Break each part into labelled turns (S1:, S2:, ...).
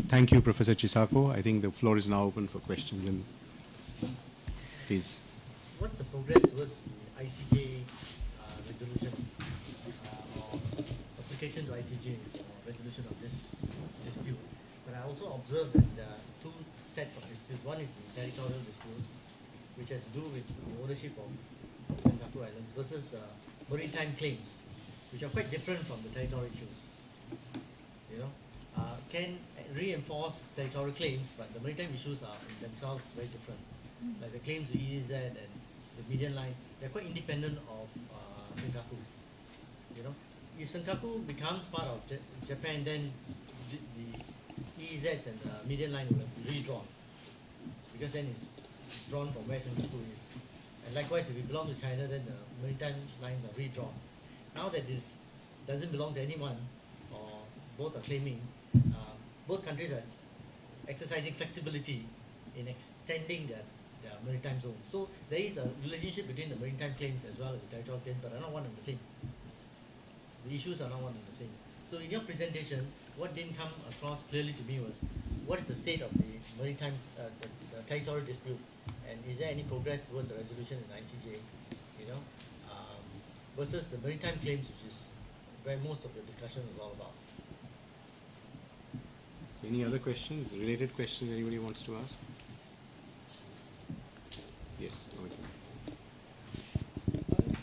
S1: Thank you, Professor Chisako. I think the floor is now open for questions. And please.
S2: What's the progress towards the ICJ resolution or application to ICJ or resolution of this dispute? But I also observed that there are two sets of disputes. One is the territorial disputes, which has to do with the ownership of Senkaku Islands versus the maritime claims, which are quite different from the territorial issues. You know, can reinforce territorial claims, but the maritime issues are in themselves very different. Like the claims to EEZ and the median line, they're quite independent of Senkaku. You know, if Senkaku becomes part of Japan, then the EEZs and the median line will be redrawn, because then it's drawn from where Senkaku is. And likewise, if it belongs to China, then the maritime lines are redrawn. Now that this doesn't belong to anyone, or both are claiming, both countries are exercising flexibility in extending their maritime zones. So there is a relationship between the maritime claims as well as the territorial claims, but are not one and the same. The issues are not one and the same. So in your presentation, what didn't come across clearly to me was, what is the state of the maritime, the territorial dispute, and is there any progress towards a resolution in ICJ, you know, versus the maritime claims, which is where most of the discussion is all about.
S1: Any other questions, related questions anybody wants to ask? Yes, go ahead.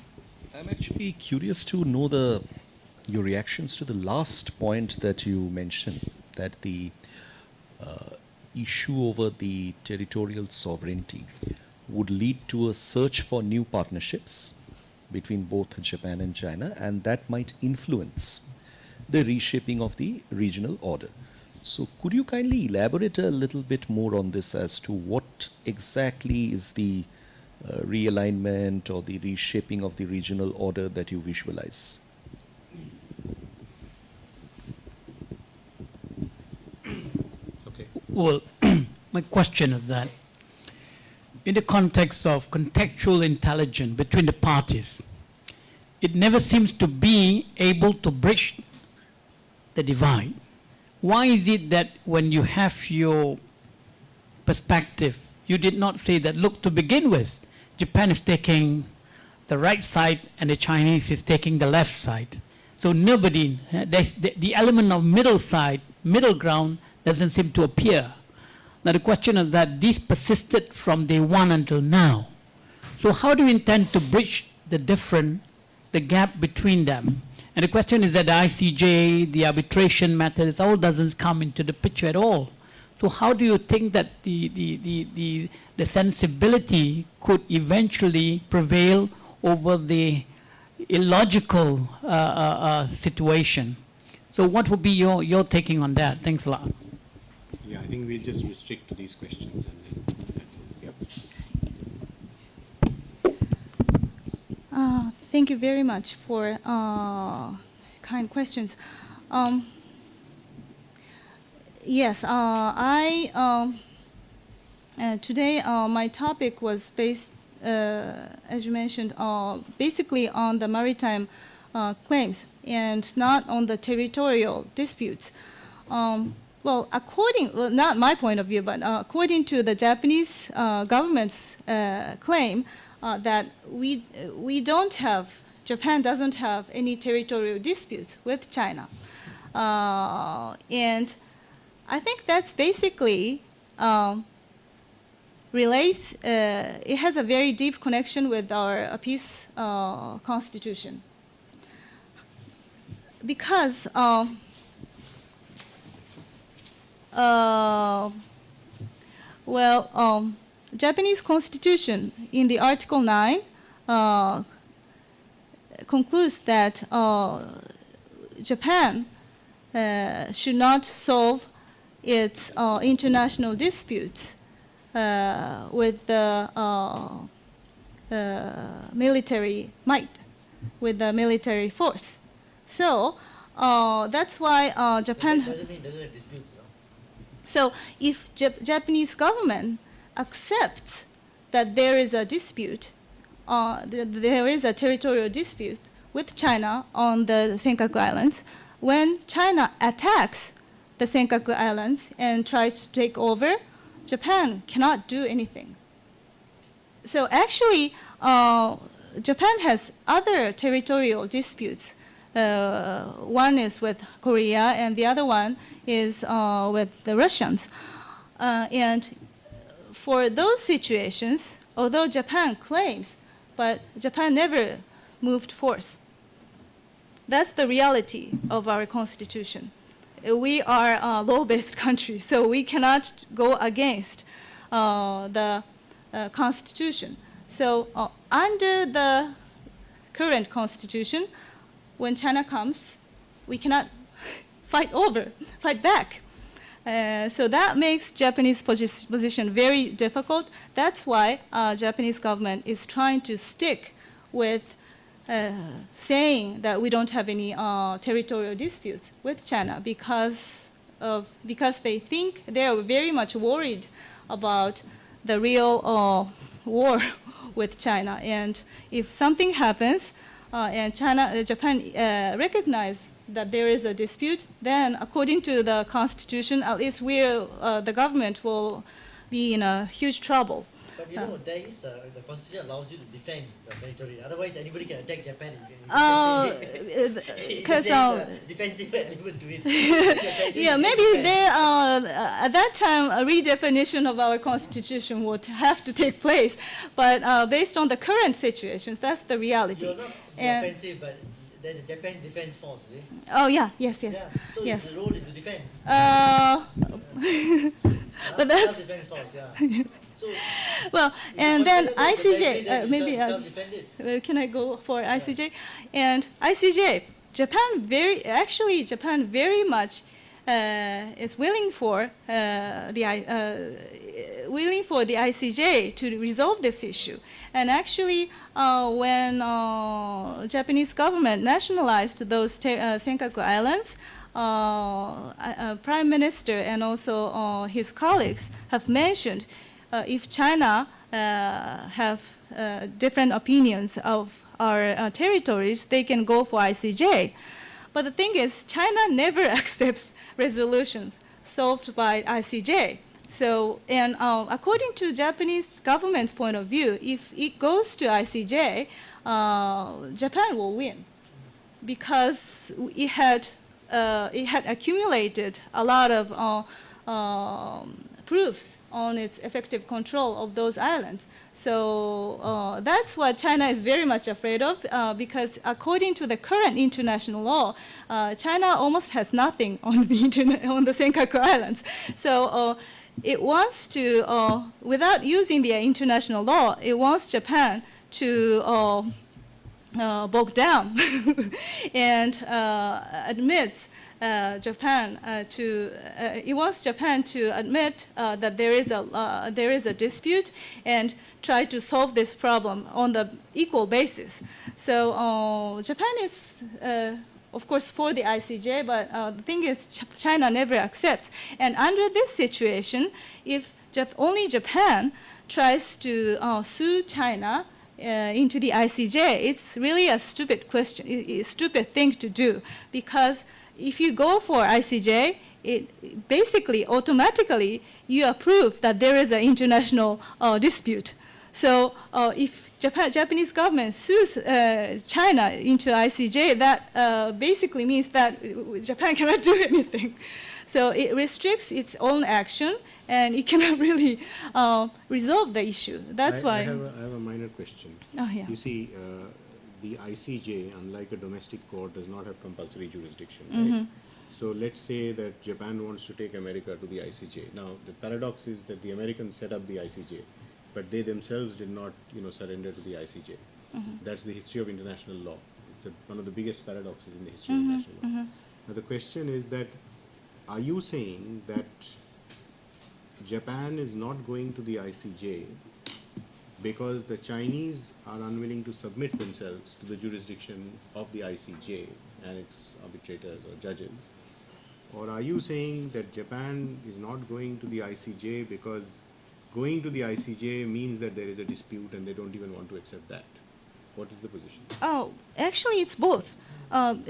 S3: I'm actually curious to know your reactions to the last point that you mentioned, that the issue over the territorial sovereignty would lead to a search for new partnerships between both Japan and China, and that might influence the reshaping of the regional order. So could you kindly elaborate a little bit more on this as to what exactly is the realignment or the reshaping of the regional order that you visualize?
S1: Okay.
S4: Well, my question is that in the context of contextual intelligence between the parties, it never seems to be able to bridge the divide. Why is it that when you have your perspective, you did not say that, look, to begin with, Japan is taking the right side and the Chinese is taking the left side. So nobody, the element of middle side, middle ground, doesn't seem to appear. Now the question is that this persisted from day one until now. So how do you intend to bridge the gap between them? And the question is that the ICJ, the arbitration matters, all doesn't come into the picture at all. So how do you think that the sensibility could eventually prevail over the illogical situation? So what would be your taking on that? Thanks a lot.
S1: Yeah, I think we'll just restrict to these questions and then that's it. Yep.
S5: Thank you very much for kind questions. Yes, today my topic was based, as you mentioned, basically on the maritime claims and not on the territorial disputes. Well, not my point of view, but according to the Japanese government's claim, that Japan doesn't have any territorial disputes with China. And I think that's basically relates, it has a very deep connection with our peace constitution. Because Japanese constitution in the Article 9 concludes that Japan should not solve its international disputes with the military might, with the military force. So that's why Japan...
S2: Doesn't have disputes, no?
S5: So if Japanese government accepts that there is a dispute, there is a territorial dispute with China on the Senkaku Islands, when China attacks the Senkaku Islands and try to take over, Japan cannot do anything. So actually, Japan has other territorial disputes. One is with Korea, and the other one is with the Russians. And for those situations, although Japan claims, but Japan never moved force. That's the reality of our constitution. We are a law-based country, so we cannot go against the constitution. So under the current constitution, when China comes, we cannot fight back. So that makes Japanese position very difficult. That's why Japanese government is trying to stick with saying that we don't have any territorial disputes with China because they think they are very much worried about the real war with China. And if something happens and Japan recognize that there is a dispute, then according to the constitution, at least the government will be in a huge trouble.
S2: But you know, there is the constitution allows you to defend the territory. Otherwise, anybody can attack Japan.
S5: Because
S2: defensive element to it.
S5: yeah, maybe there at that time a redefinition of our constitution would have to take place. But based on the current situation, that's the reality.
S2: You're not
S5: And-
S2: offensive, but there's a Japan defense force, is it?
S5: Oh yeah, yes.
S2: Yeah. So
S5: Yes.
S2: the role is to defend.
S5: But that's
S2: Self-defense force, yeah. So
S5: well,
S2: if
S5: and
S2: you
S5: then
S2: consider that the territory,
S5: ICJ.
S2: then you
S5: Maybe
S2: self-defend it.
S5: can I go for ICJ? And ICJ, Japan very much is willing for the ICJ to resolve this issue. And actually, when Japanese government nationalized those Senkaku Islands, Prime Minister and also his colleagues have mentioned if China have different opinions of our territories, they can go for ICJ. But the thing is, China never accepts resolutions solved by ICJ. So, and according to Japanese government's point of view, if it goes to ICJ, Japan will win because it had accumulated a lot of proofs on its effective control of those islands. So that's what China is very much afraid of because according to the current international law, China almost has nothing on the Senkaku Islands. So it wants to, without using the international law, it wants Japan to bog down and admits it wants Japan to admit that there is a dispute and try to solve this problem on the equal basis. So Japan is, of course, for the ICJ, but the thing is China never accepts. And under this situation, if only Japan tries to sue China into the ICJ, it's really a stupid question, a stupid thing to do, because if you go for ICJ, it basically automatically you approve that there is an international dispute. So if Japanese government sues China into ICJ, that basically means that Japan cannot do anything. So it restricts its own action, and it cannot really resolve the issue. That's why.
S1: I have a minor question.
S5: Oh, yeah.
S1: You see, the ICJ, unlike a domestic court, does not have compulsory jurisdiction.
S5: Mm-hmm.
S1: Right? So let's say that Japan wants to take America to the ICJ. Now, the paradox is that the Americans set up the ICJ, but they themselves did not, surrender to the ICJ.
S5: Mm-hmm.
S1: That's the history of international law. It's one of the biggest paradoxes in the history of
S5: Mm-hmm.
S1: international law. Now, the question is that, are you saying that Japan is not going to the ICJ because the Chinese are unwilling to submit themselves to the jurisdiction of the ICJ and its arbitrators or judges? Or are you saying that Japan is not going to the ICJ because going to the ICJ means that there is a dispute and they don't even want to accept that? What is the position?
S5: Oh, actually, it's both.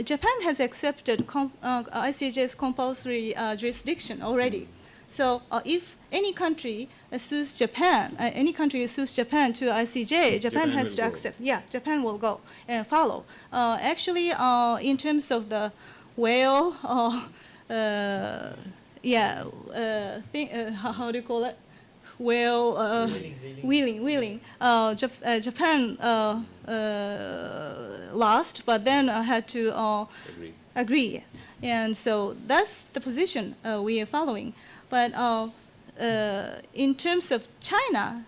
S5: Japan has accepted ICJ's compulsory jurisdiction already. So if any country sues Japan, to ICJ, Japan has
S1: will
S5: to
S1: go.
S5: accept. Yeah, Japan will go and follow. Actually, in terms of the whale, how do you call it? Whale wheeling. Japan lost, but then had to agree, and so that's the position we are following. But in terms of China,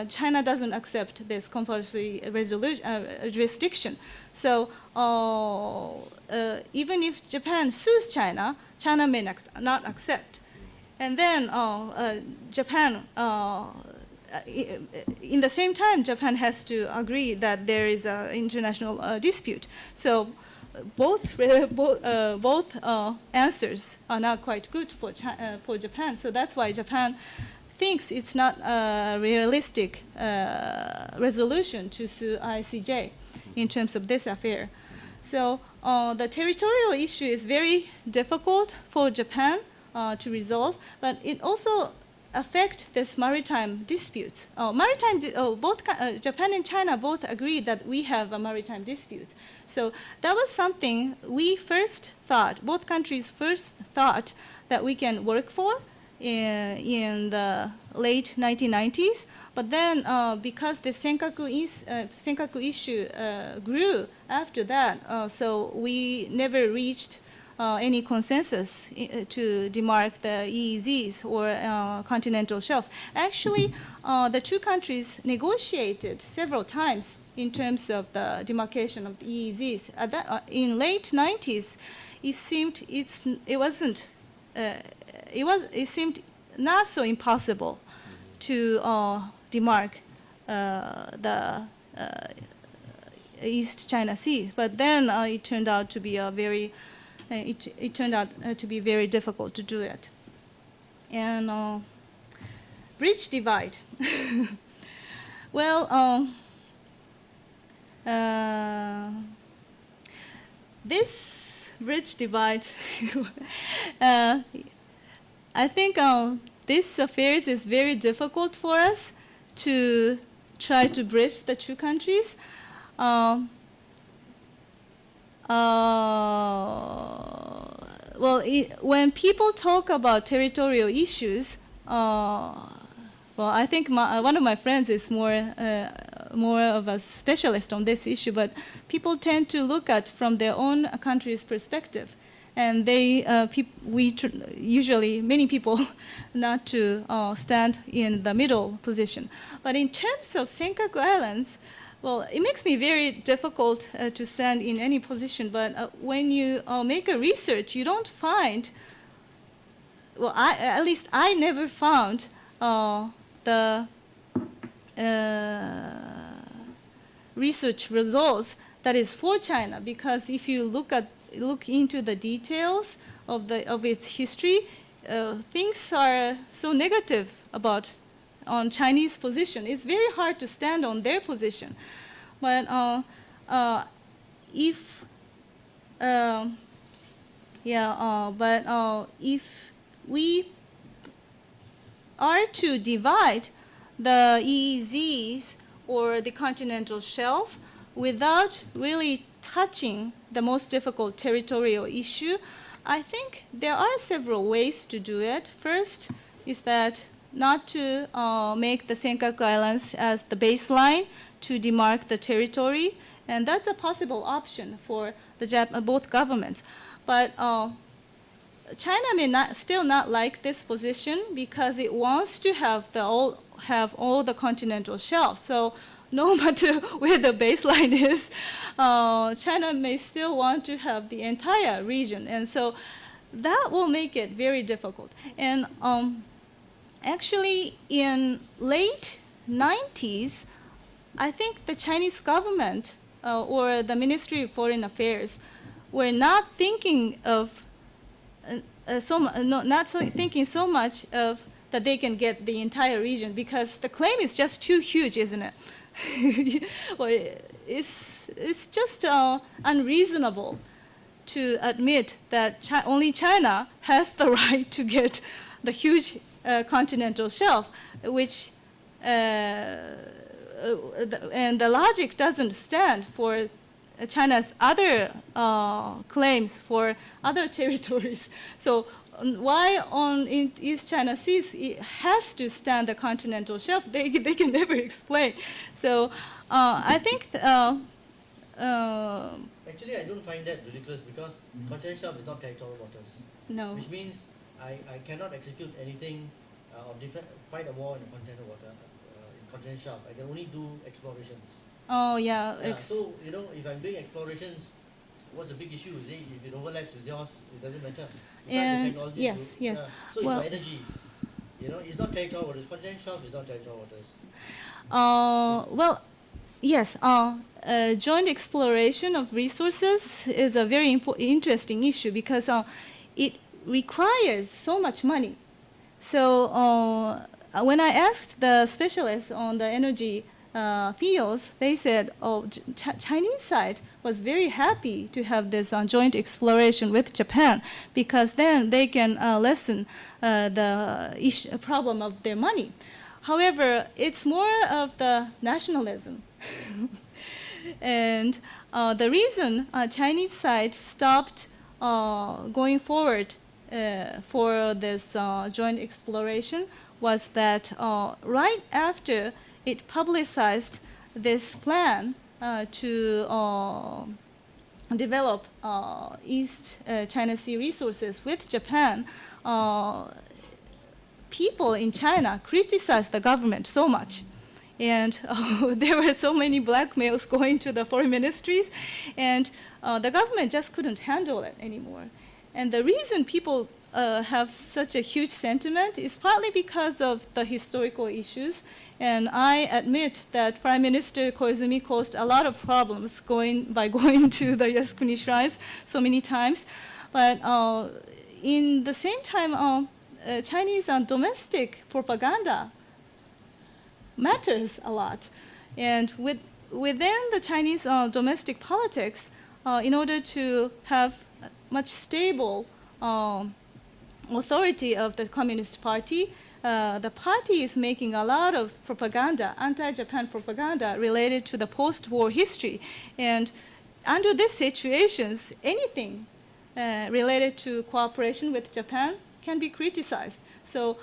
S5: China doesn't accept this compulsory jurisdiction. So even if Japan sues China, China may not accept. And then Japan, in the same time, Japan has to agree that there is an international dispute. So both answers are not quite good for Japan. So that's why Japan thinks it's not a realistic resolution to sue ICJ in terms of this affair. So the territorial issue is very difficult for Japan to resolve, but it also affects this maritime disputes. Japan and China both agree that we have a maritime dispute. So that was something we first thought, both countries first thought that we can work for in the late 1990s. But then because the Senkaku issue grew after that, so we never reached any consensus to demark the EEZs or continental shelf. Actually, the two countries negotiated several times in terms of the demarcation of the EEZs. In late 90s, it seemed it seemed not so impossible to demark the East China Sea. But then it turned out to be very difficult to do it. And bridge divide. Well, this bridge divide, I think this affairs is very difficult for us to try to bridge the two countries. When people talk about territorial issues, I think one of my friends is more of a specialist on this issue, but people tend to look at from their own country's perspective. And usually, many people not to stand in the middle position. But in terms of Senkaku Islands, well, it makes me very difficult to stand in any position. But when you make a research, you don't find, at least I never found the research results that is for China. Because if you look into the details of its history, things are so negative on Chinese position. It's very hard to stand on their position. But if we are to divide the EEZs or the continental shelf without really touching the most difficult territorial issue, I think there are several ways to do it. First is that not to make the Senkaku Islands as the baseline to demark the territory, and that's a possible option for both governments. But China may still not like this position because it wants to have all the continental shelf. So no matter where the baseline is, China may still want to have the entire region. And so that will make it very difficult. And actually, in late 90s, I think the Chinese government or the Ministry of Foreign Affairs were not thinking of thinking so much of that they can get the entire region, because the claim is just too huge, isn't it? Well, it's just unreasonable to admit that only China has the right to get the huge continental shelf, which and the logic doesn't stand for China's other claims for other territories. So why in East China Seas it has to stand the continental shelf? They can never explain. So I think.
S2: Actually, I don't find that ridiculous because continental shelf is not territorial waters.
S5: No.
S2: Which means I cannot execute anything or fight a war in the continental water, in continental shelf. I can only do explorations.
S5: Oh, yeah.
S2: So, you know, if I'm doing explorations, what's the big issue? If it overlaps with yours, it doesn't matter.
S5: And yes.
S2: So it's for energy. You know, it's not territorial waters. Continental shelf is not territorial waters.
S5: Well, yes. Joint exploration of resources is a very interesting issue because it requires so much money. So when I asked the specialists on the energy fields, they said, oh, Chinese side was very happy to have this joint exploration with Japan because then they can lessen the problem of their money. However, it's more of the nationalism. And the reason Chinese side stopped going forward for this joint exploration was that right after it publicized this plan to develop East China Sea resources with Japan, people in China criticized the government so much. And there were so many blackmails going to the foreign ministries, and the government just couldn't handle it anymore. And the reason people have such a huge sentiment is partly because of the historical issues. And I admit that Prime Minister Koizumi caused a lot of problems by going to the Yasukuni shrines so many times. But in the same time, Chinese domestic propaganda matters a lot. And within the Chinese domestic politics, in order to have much stable authority of the Communist Party, the party is making a lot of propaganda, anti-Japan propaganda related to the post-war history. And under these situations, anything related to cooperation with Japan can be criticized. So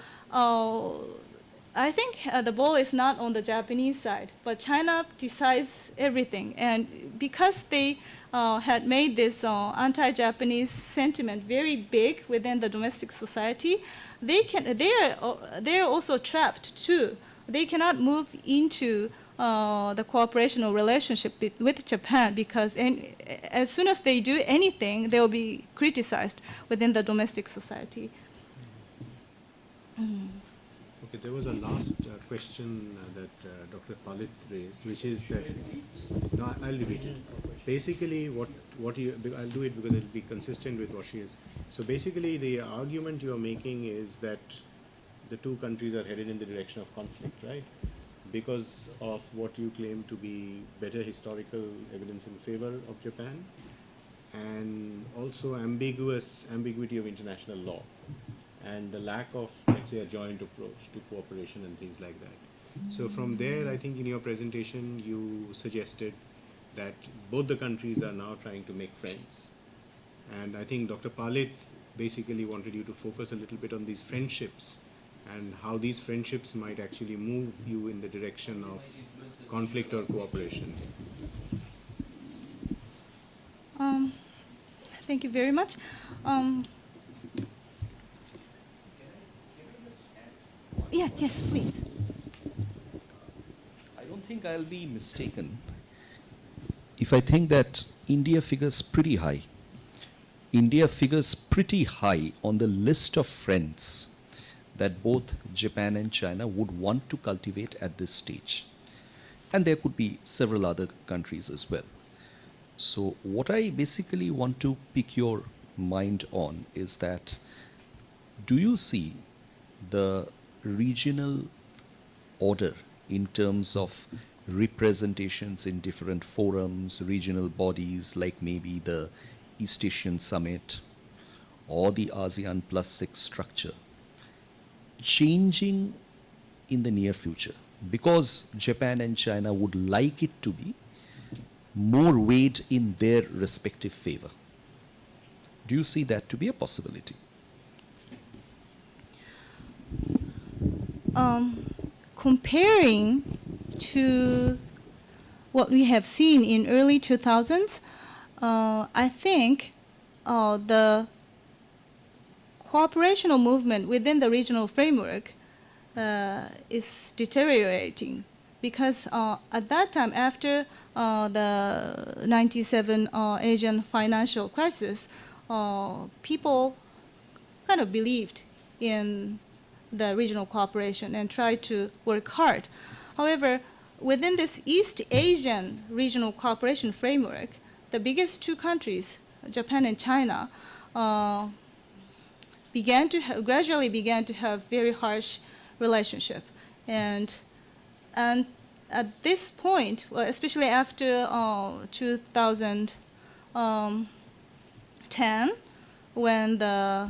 S5: I think the ball is not on the Japanese side, but China decides everything. And because they had made this anti-Japanese sentiment very big within the domestic society, they are also trapped too. They cannot move into the cooperation or relationship with Japan because as soon as they do anything, they will be criticized within the domestic society.
S1: Okay, there was a last question that Dr. Palit raised, which is that, no, I'll repeat it. Basically, I'll do it because it'll be consistent with what she is. So basically, the argument you are making is that the two countries are headed in the direction of conflict, right? Because of what you claim to be better historical evidence in favor of Japan, and also ambiguity of international law, and the lack of, let's say, a joint approach to cooperation and things like that. So from there, I think in your presentation, you suggested that both the countries are now trying to make friends. And I think Dr. Palit basically wanted you to focus a little bit on these friendships and how these friendships might actually move you in the direction of conflict or cooperation.
S5: Thank you very much. Yes, please.
S3: I don't think I'll be mistaken if I think that India figures pretty high. India figures pretty high on the list of friends that both Japan and China would want to cultivate at this stage. And there could be several other countries as well. So what I basically want to pick your mind on is that, do you see the regional order in terms of representations in different forums, regional bodies like maybe the East Asian Summit or the ASEAN Plus 6 structure changing in the near future? Because Japan and China would like it to be more weighed in their respective favor. Do you see that to be a possibility?
S5: Comparing to what we have seen in early 2000s, I think the cooperational movement within the regional framework is deteriorating because at that time, after the 97 Asian financial crisis, people kind of believed in the regional cooperation and tried to work hard. However, within this East Asian regional cooperation framework, the biggest two countries, Japan and China, gradually began to have very harsh relationship. And at this point, well, especially after 2010, when the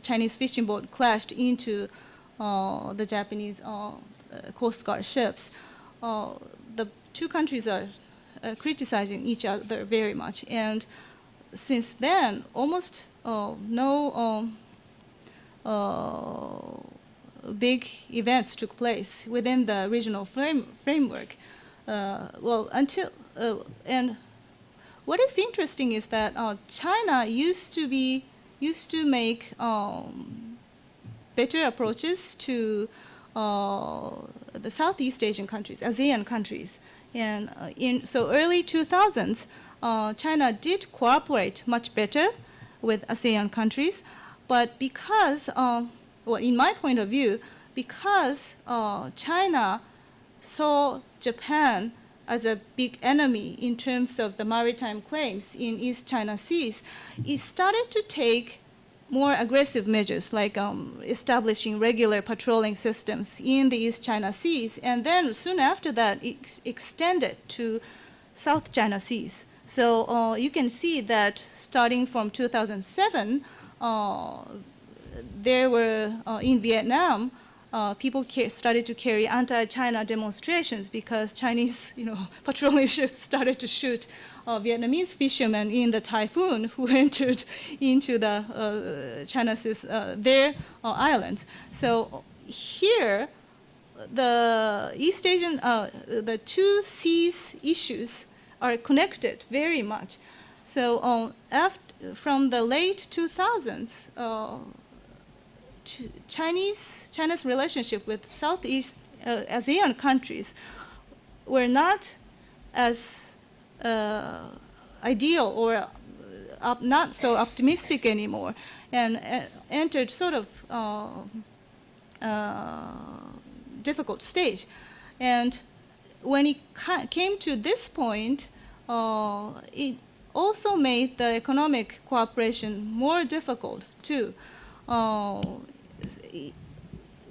S5: Chinese fishing boat clashed into the Japanese Coast Guard ships, the two countries are criticizing each other very much. And since then, almost no big events took place within the regional framework. And what is interesting is that China used to make better approaches to the Southeast Asian countries, ASEAN countries. And so early 2000s, China did cooperate much better with ASEAN countries, but because, well, in my point of view, because China saw Japan as a big enemy in terms of the maritime claims in East China Seas, it started to take more aggressive measures, like establishing regular patrolling systems in the East China Seas, and then soon after that, it extended to South China Seas. So you can see that starting from 2007, there were, in Vietnam, people started to carry anti-China demonstrations because Chinese, patrolling ships started to shoot Vietnamese fishermen in the typhoon who entered into the their islands. So here, the East Asian, the two seas issues are connected very much. So from the late 2000s, China's relationship with Southeast ASEAN countries were not as ideal or not so optimistic anymore, and entered sort of difficult stage. And when it came to this point, it also made the economic cooperation more difficult too.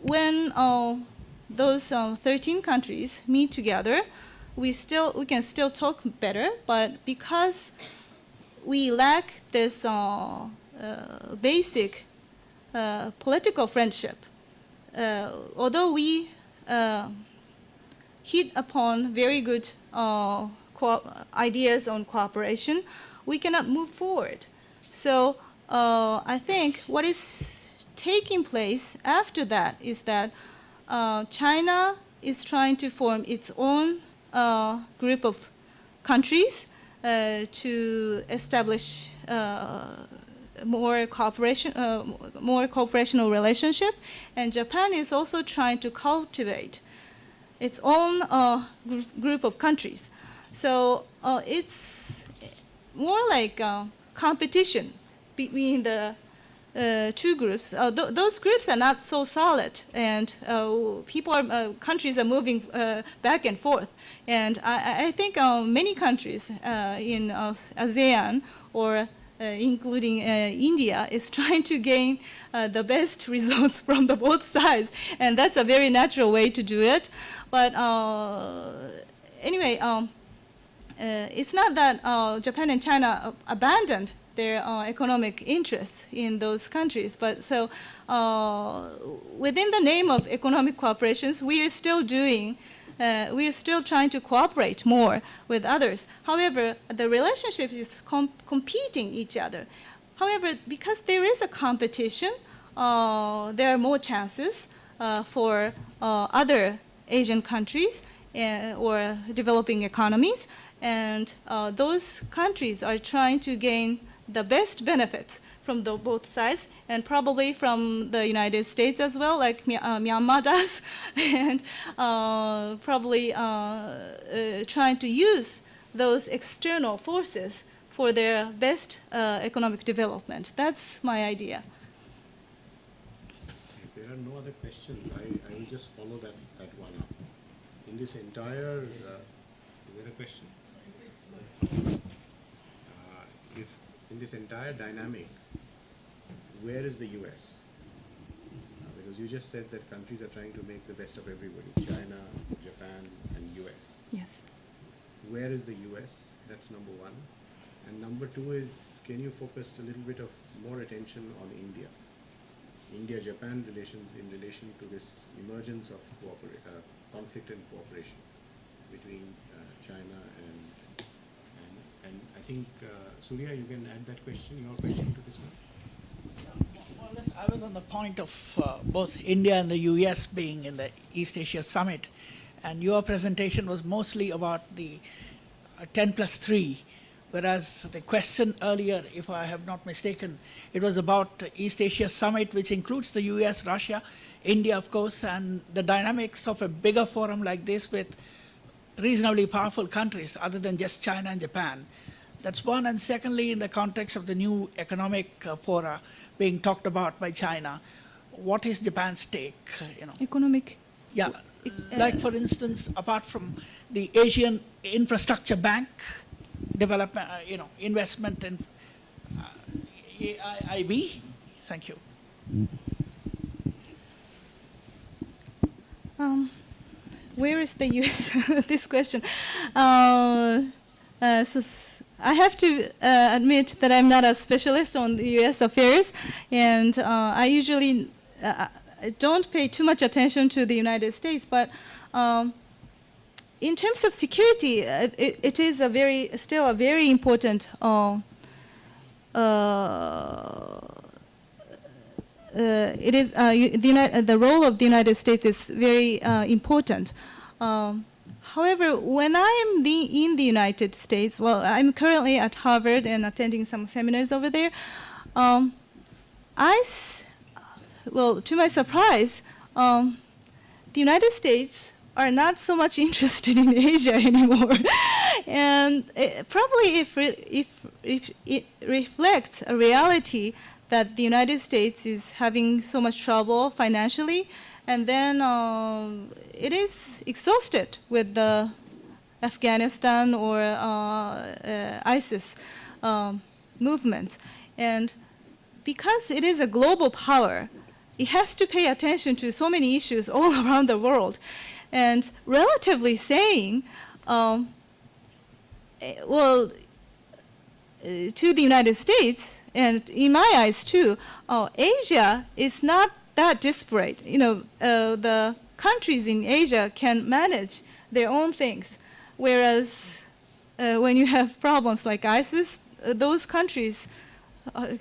S5: When those 13 countries meet together, we can still talk better, but because we lack this basic political friendship, although we hit upon very good ideas on cooperation, we cannot move forward. So I think what is taking place after that is that China is trying to form its own group of countries to establish more cooperational relationship, and Japan is also trying to cultivate its own group of countries. So it's more like competition between the two groups. Those groups are not so solid, and countries are moving back and forth. And I think many countries in ASEAN, or including India, is trying to gain the best results from the both sides, and that's a very natural way to do it. But anyway, it's not that Japan and China abandoned their economic interests in those countries, but so within the name of economic cooperations, we are still trying to cooperate more with others. However, the relationship is competing each other. However, because there is a competition, there are more chances for other Asian countries or developing economies, and those countries are trying to gain the best benefits from both sides, and probably from the United States as well, like Myanmar does, and probably trying to use those external forces for their best economic development. That's my idea.
S1: If there are no other questions, I will just follow that one up. In this entire, is there a question? In this entire dynamic, where is the US? Because you just said that countries are trying to make the best of everybody, China, Japan, and US.
S5: Yes.
S1: Where is the US? That's number one. And number two is, can you focus a little bit of more attention on India? India-Japan relations in relation to this emergence of conflict and cooperation between China and I think, Surya, you can add that question, your question to this one.
S6: More or less, I was on the point of both India and the US being in the East Asia Summit, and your presentation was mostly about the 10+3, whereas the question earlier, if I have not mistaken, it was about the East Asia Summit, which includes the US, Russia, India, of course, and the dynamics of a bigger forum like this with reasonably powerful countries other than just China and Japan. That's one. And secondly, in the context of the new economic fora being talked about by China, what is Japan's take?
S5: Economic.
S6: Yeah, like for instance, apart from the Asian Infrastructure Bank development, investment in AIB. Thank you.
S5: Where is the U.S. this question? So I have to admit that I'm not a specialist on the U.S. affairs, and I usually don't pay too much attention to the United States. But in terms of security, it is still a very important. The role of the United States is very important. However, when I'm in the United States, well, I'm currently at Harvard and attending some seminars over there. To my surprise, the United States are not so much interested in Asia anymore, and probably if it reflects a reality that the United States is having so much trouble financially, and then it is exhausted with the Afghanistan or ISIS movements. And because it is a global power, it has to pay attention to so many issues all around the world. And relatively saying, to the United States, and in my eyes too, Asia is not that disparate. The countries in Asia can manage their own things, whereas when you have problems like ISIS, those countries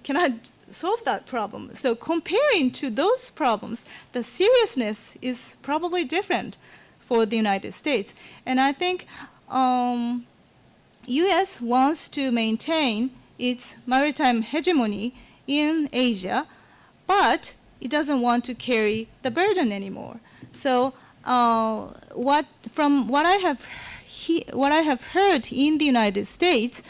S5: cannot solve that problem. So comparing to those problems, the seriousness is probably different for the United States. And I think U.S. wants to maintain its maritime hegemony in Asia, but it doesn't want to carry the burden anymore. So from what I have heard in the United States,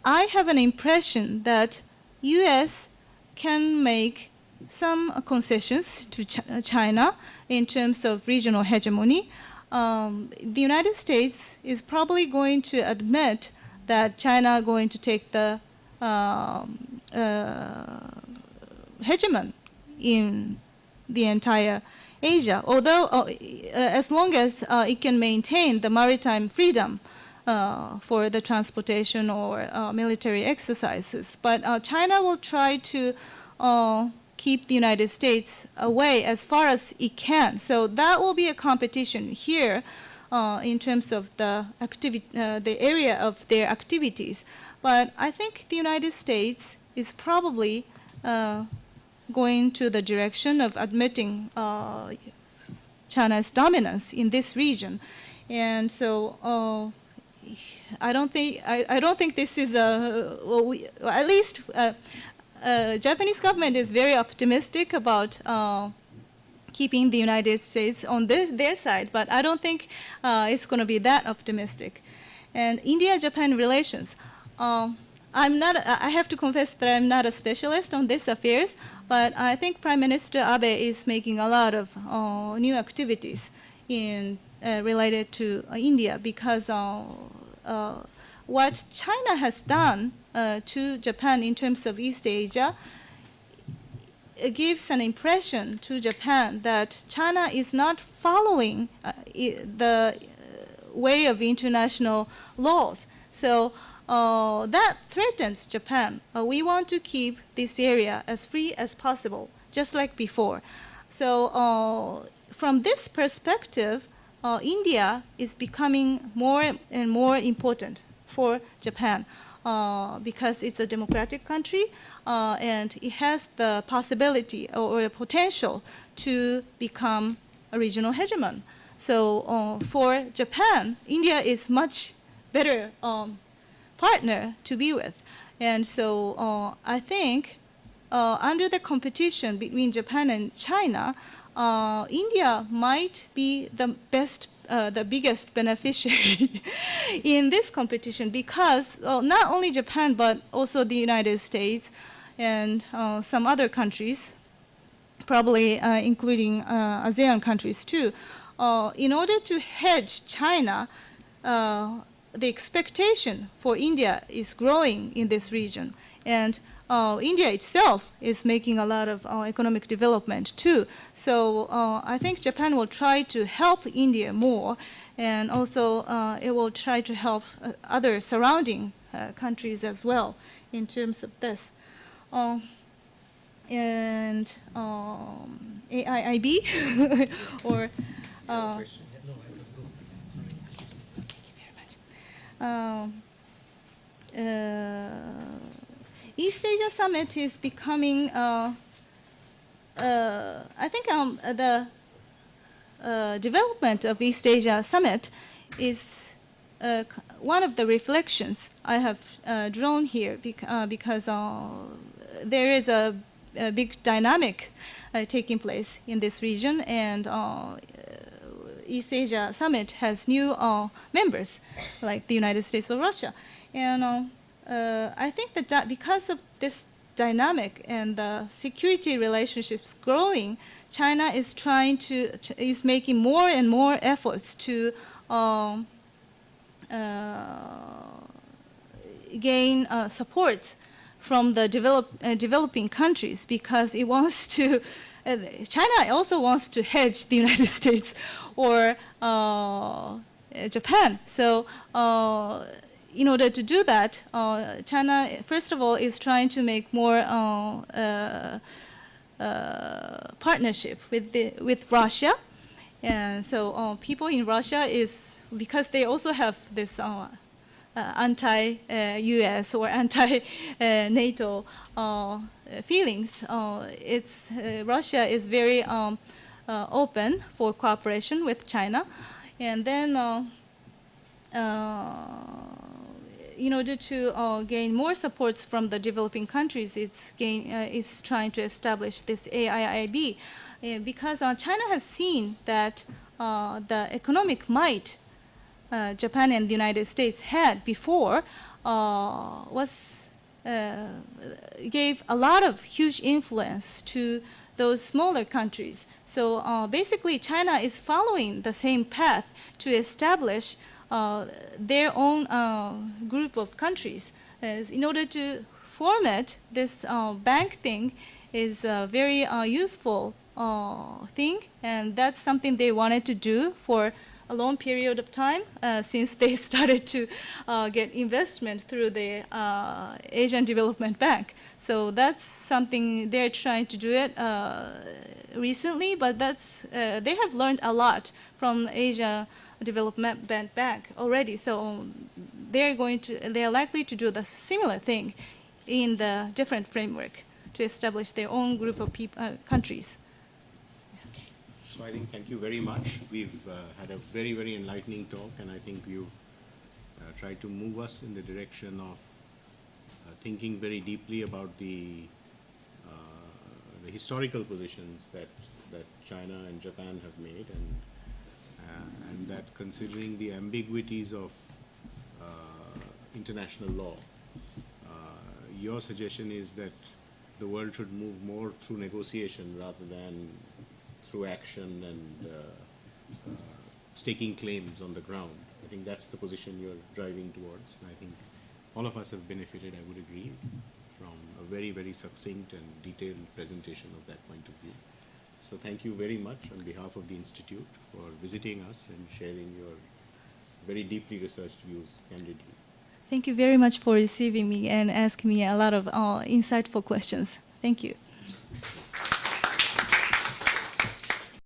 S5: I have an impression that U.S. can make some concessions to China in terms of regional hegemony. The United States is probably going to admit that China is going to take the hegemon in the entire Asia, although as long as it can maintain the maritime freedom for the transportation or military exercises. But China will try to keep the United States away as far as it can. So that will be a competition here in terms of the area of their activities. But I think the United States is probably going to the direction of admitting China's dominance in this region, and so I don't think this is at least Japanese government is very optimistic about keeping the United States on their side, but I don't think it's going to be that optimistic. And India-Japan relations. I have to confess that I'm not a specialist on these affairs, but I think Prime Minister Abe is making a lot of new activities related to India, because what China has done to Japan in terms of East Asia, it gives an impression to Japan that China is not following the way of international laws. So that threatens Japan. We want to keep this area as free as possible, just like before. So from this perspective, India is becoming more and more important for Japan because it's a democratic country and it has the possibility or potential to become a regional hegemon. So for Japan, India is much better partner to be with. And so I think under the competition between Japan and China, India might be the biggest beneficiary in this competition, because not only Japan but also the United States and some other countries, probably including ASEAN countries too, in order to hedge China, the expectation for India is growing in this region, and India itself is making a lot of economic development too. So I think Japan will try to help India more, and also it will try to help other surrounding countries as well in terms of this. And AIIB or East Asia Summit is becoming, I think the development of East Asia Summit is one of the reflections I have drawn here, because there is a big dynamic taking place in this region, and East Asia Summit has new members, like the United States or Russia. And I think that because of this dynamic and the security relationships growing, China is is making more and more efforts to gain support from the developing countries, because it wants to. China also wants to hedge the United States or Japan. So in order to do that, China, first of all, is trying to make more partnership with Russia. And so people in Russia because they also have this anti-US or anti-NATO feelings. Russia is very open for cooperation with China, and then in order to gain more supports from the developing countries, it's trying to establish this AIIB, because China has seen that the economic might Japan and the United States had before gave a lot of huge influence to those smaller countries. So basically, China is following the same path to establish their own group of countries. In order to form it, this bank thing is a very useful thing, and that's something they wanted to do for a long period of time since they started to get investment through the Asian Development Bank. So that's something they're trying to do it recently, but that's they have learned a lot from Asia Development Bank already. So they are likely to do the similar thing in the different framework to establish their own group of countries.
S1: So I think thank you very much. We've had a very, very enlightening talk, and I think you've tried to move us in the direction of thinking very deeply about the historical positions that China and Japan have made, and that considering the ambiguities of international law, your suggestion is that the world should move more through negotiation rather than through action and staking claims on the ground. I think that's the position you're driving towards, and I think all of us have benefited, I would agree, from a very, very succinct and detailed presentation of that point of view. So thank you very much on behalf of the Institute for visiting us and sharing your very deeply researched views candidly.
S5: Thank you very much for receiving me and asking me a lot of insightful questions. Thank you.